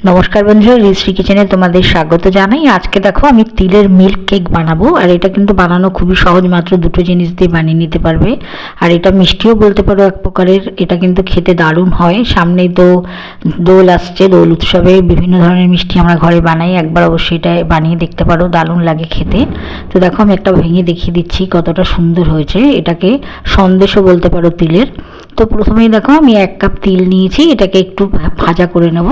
নমস্কার বন্ধুরা, রিশ্রী কিচেনে তোমাদের স্বাগত জানাই। আজকে দেখো আমি তিলের মিল্ক কেক বানাবো, আর এটা কিন্তু বানানো খুবই সহজ, মাত্র দুটো জিনিস দিয়ে বানিয়ে নিতে পারবে। আর এটা মিষ্টিও বলতে পারো এক প্রকারের, এটা কিন্তু খেতে দারুণ হয়। সামনেই তো দোল আসছে, দোল উৎসবে বিভিন্ন ধরনের মিষ্টি আমরা ঘরে বানাই, একবার অবশ্যই এটা বানিয়ে দেখতে পারো, দারুণ লাগে খেতে। তো দেখো আমি একটা ভেঙে দেখিয়ে দিচ্ছি কতটা সুন্দর হয়েছে। এটাকে সন্দেশও বলতে পারো তিলের। তো প্রথমেই দেখো আমি 1 কাপ তিল নিয়েছি, এটাকে একটু ভাজা করে নেব।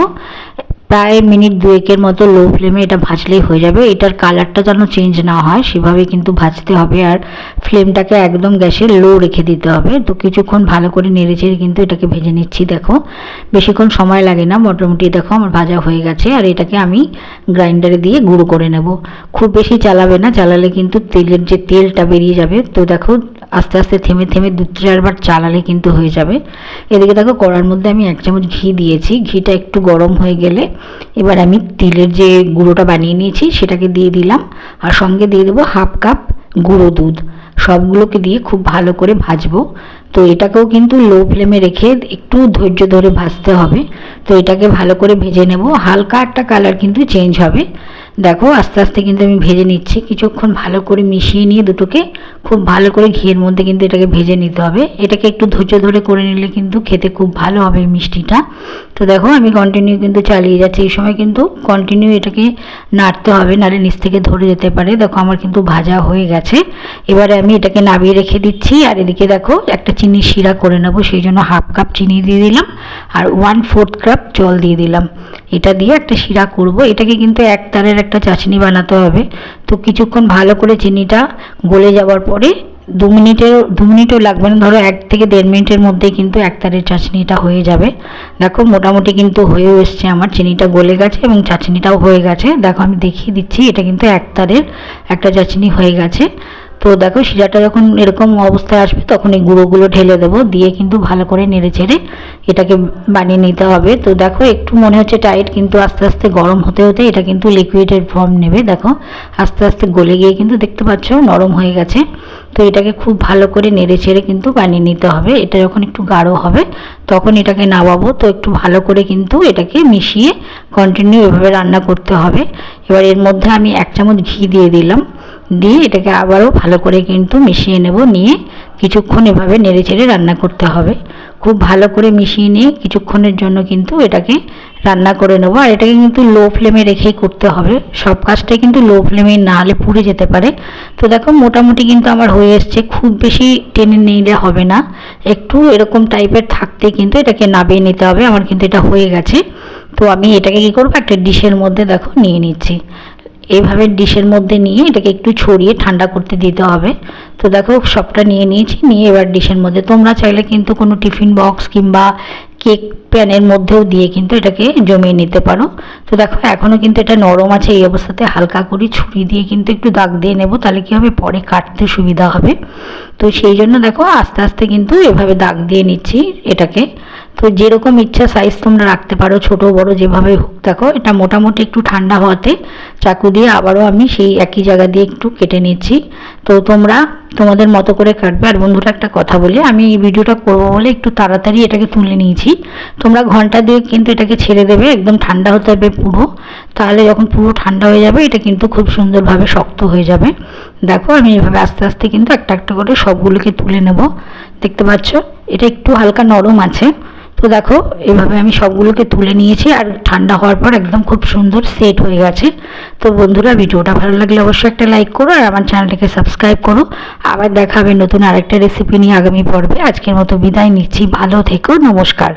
প্রায় মিনিট 2-এর মতো লো ফ্লেমে এটা ভাজলেই হয়ে যাবে। এটার কালারটা যেন চেঞ্জ না হয় সেভাবে কিন্তু ভাজতে হবে, আর ফ্লেমটাকে একদম গ্যাসে লো রেখে দিতে হবে। তো কিছুক্ষণ ভালো করে নেড়েচেড়ে কিন্তু এটাকে ভেজে নিচ্ছি। দেখো বেশিক্ষণ সময় লাগে না, মোটামুটি দেখো আমার ভাজা হয়ে গেছে। আর এটাকে আমি গ্রাইন্ডারে দিয়ে গুঁড়ো করে নেব। খুব বেশি চালাবে না, চালালে কিন্তু তেলের যে তেলটা বেরিয়ে যাবে। তো দেখো আস্তে আস্তে থেমে থেমে 2-4 বার চালালে কিন্তু হয়ে যাবে। এদিকে দেখো কড়ার মধ্যে আমি 1 চামচ ঘি দিয়েছি। ঘিটা একটু গরম হয়ে গেলে এবার আমি তিলের যে গুঁড়োটা বানিয়ে নিয়েছি সেটাকে দিয়ে দিলাম, আর সঙ্গে দিয়ে দেবো 1/2 কাপ গুঁড়ো দুধ। সবগুলোকে দিয়ে খুব ভালো করে ভাজবো। তো এটাকেও কিন্তু লো ফ্লেমে রেখে একটু ধৈর্য ধরে ভাজতে হবে। তো এটাকে ভালো করে ভেজে নেব, হালকা একটা কালার কিন্তু চেঞ্জ হবে। দেখো আস্তে আস্তে কিন্তু আমি ভেজে নিচ্ছি, কিছুক্ষণ ভালো করে মিশিয়ে নিয়ে দুটোকে খুব ভালো করে ঘিয়ের মধ্যে কিন্তু এটাকে ভেজে নিতে হবে। এটাকে একটু ধৈর্য ধরে করে নিলে কিন্তু খেতে খুব ভালো হবে এই মিষ্টিটা। তো দেখো আমি কন্টিনিউ কিন্তু চালিয়ে যাচ্ছি, এই সময় কিন্তু কন্টিনিউ এটাকে নাড়তে হবে, নাহলে নিচ থেকে ধরে যেতে পারে। দেখো আমার কিন্তু ভাজা হয়ে গেছে। এবারে আমি এটাকে নামিয়ে রেখে দিচ্ছি। আর এদিকে দেখো একটা চিনির শিরা করে নেব, সেই জন্য 1/2 কাপ চিনি দিয়ে দিলাম, আর 1/4 কাপ জল দিয়ে দিলাম। এটা দিয়ে একটা শিরা করব। এটাকে কিন্তু এক তারের একটা চাশনি বানাতে হবে। তো কিছুক্ষণ ভালো করে চিনিটা গলে যাওয়ার পরে 2 মিনিটও লাগবে না, ধরো 1 থেকে 1.5 মিনিটের মধ্যেই কিন্তু এক তারের চাশনিটা হয়ে যাবে। দেখো মোটামুটি কিন্তু হয়েও এসছে, আমার চিনিটা গলে গেছে এবং চাশনিটাও হয়ে গেছে। দেখো আমি দেখিয়ে দিচ্ছি, এটা কিন্তু এক তারের একটা চাশনি হয়ে গেছে। তো দেখো শিরাটা যখন এরকম অবস্থায় আসবে তখন এই গুঁড়োগুলো ঢেলে দেবো, দিয়ে কিন্তু ভালো করে নেড়ে চেড়ে এটাকে বানিয়ে নিতে হবে। তো দেখো একটু মনে হচ্ছে টাইট, কিন্তু আস্তে আস্তে গরম হতে হতে এটা কিন্তু লিকুইডের ফর্ম নেবে। দেখো আস্তে আস্তে গলে গিয়ে কিন্তু দেখতে পাচ্ছ নরম হয়ে গেছে। তো এটাকে খুব ভালো করে নেড়ে চেড়ে কিন্তু বানিয়ে নিতে হবে। এটা যখন একটু গাঢ় হবে তখন এটাকে নামাবো। তো একটু ভালো করে কিন্তু এটাকে মিশিয়ে কন্টিনিউ এভাবে রান্না করতে হবে। এবার এর মধ্যে আমি 1 চামচ ঘি দিয়ে দিলাম, দিয়ে এটাকে আবারও ভালো করে কিন্তু মিশিয়ে নেব। নিয়ে কিছুক্ষণ এভাবে নেড়ে চেড়ে রান্না করতে হবে। খুব ভালো করে মিশিয়ে নিয়ে কিছুক্ষণের জন্য কিন্তু এটাকে রান্না করে নেবো। আর এটাকে কিন্তু লো ফ্লেমে রেখেই করতে হবে, সব কাজটাই কিন্তু লো ফ্লেমে, না হলে পুড়ে যেতে পারে। তো দেখো মোটামুটি কিন্তু আমার হয়ে এসছে, খুব বেশি টেনে নিলে হবে না, একটু এরকম টাইপের থাকতে কিন্তু এটাকে নামিয়ে নিতে হবে। আমার কিন্তু এটা হয়ে গেছে। তো আমি এটাকে কী করবো, একটা ডিশের মধ্যে দেখো নিয়ে নিচ্ছি। এইভাবে ডিশের মধ্যে নিয়ে এটাকে একটু ছড়িয়ে ঠান্ডা করতে দিতে হবে। তো দেখো সবটা নিয়ে নিয়েছি, নিয়ে এবার ডিশের মধ্যে, তোমরা চাইলে কিন্তু কোনো টিফিন বক্স কিংবা কেক প্যানের মধ্যেও দিয়ে কিন্তু এটাকে জমিয়ে নিতে পারো। তো দেখো এখনও কিন্তু এটা নরম আছে, এই অবস্থাতে হালকা করে ছুরি দিয়ে কিন্তু একটু দাগ দিয়ে নেব, তাহলে কী হবে পরে কাটতে সুবিধা হবে। তো সেই জন্য দেখো আস্তে আস্তে কিন্তু এভাবে দাগ দিয়ে নিচ্ছি এটাকে। তো যেরকম ইচ্ছা সাইজ তোমরা রাখতে পারো, ছোট বড় যেভাবে হোক। দেখো এটা মোটামুটি একটু ঠান্ডা হওয়াতে চাকু দিয়ে আবারও আমি সেই একই জায়গা দিয়ে একটু কেটে নিচ্ছি। তো তোমরা তোমাদের মতো করে কাটবে। আর বন্ধুরা একটা কথা বলি, আমি এই ভিডিওটা করবো বলে একটু তাড়াতাড়ি এটাকে তুলে নিয়েছি। তোমরা ঘন্টা দিয়ে কিন্তু এটাকে ছেড়ে দেবে, একদম ঠান্ডা হতে হবে পুরো, তাহলে যখন পুরো ঠান্ডা হয়ে যাবে এটা কিন্তু খুব সুন্দরভাবে শক্ত হয়ে যাবে। দেখো আমি এভাবে আস্তে আস্তে কিন্তু একটা একটা করে সবগুলোকে তুলে নেব। দেখতে পাচ্ছ এটা একটু হালকা নরম আছে। তো দেখো এভাবে আমি সবগুলোকে তুলে নিয়েছি, আর ঠান্ডা হওয়ার পর একদম খুব সুন্দর সেট হয়ে গেছে। তো বন্ধুরা ভিডিওটা ভালো লাগলে অবশ্যই একটা লাইক করো, আর আমার চ্যানেলটাকে সাবস্ক্রাইব করো। আবার দেখা হবে নতুন আরেকটা রেসিপি নিয়ে আগামী পর্বে। আজকের মতো বিদায় নিচ্ছি, ভালো থেকো, নমস্কার।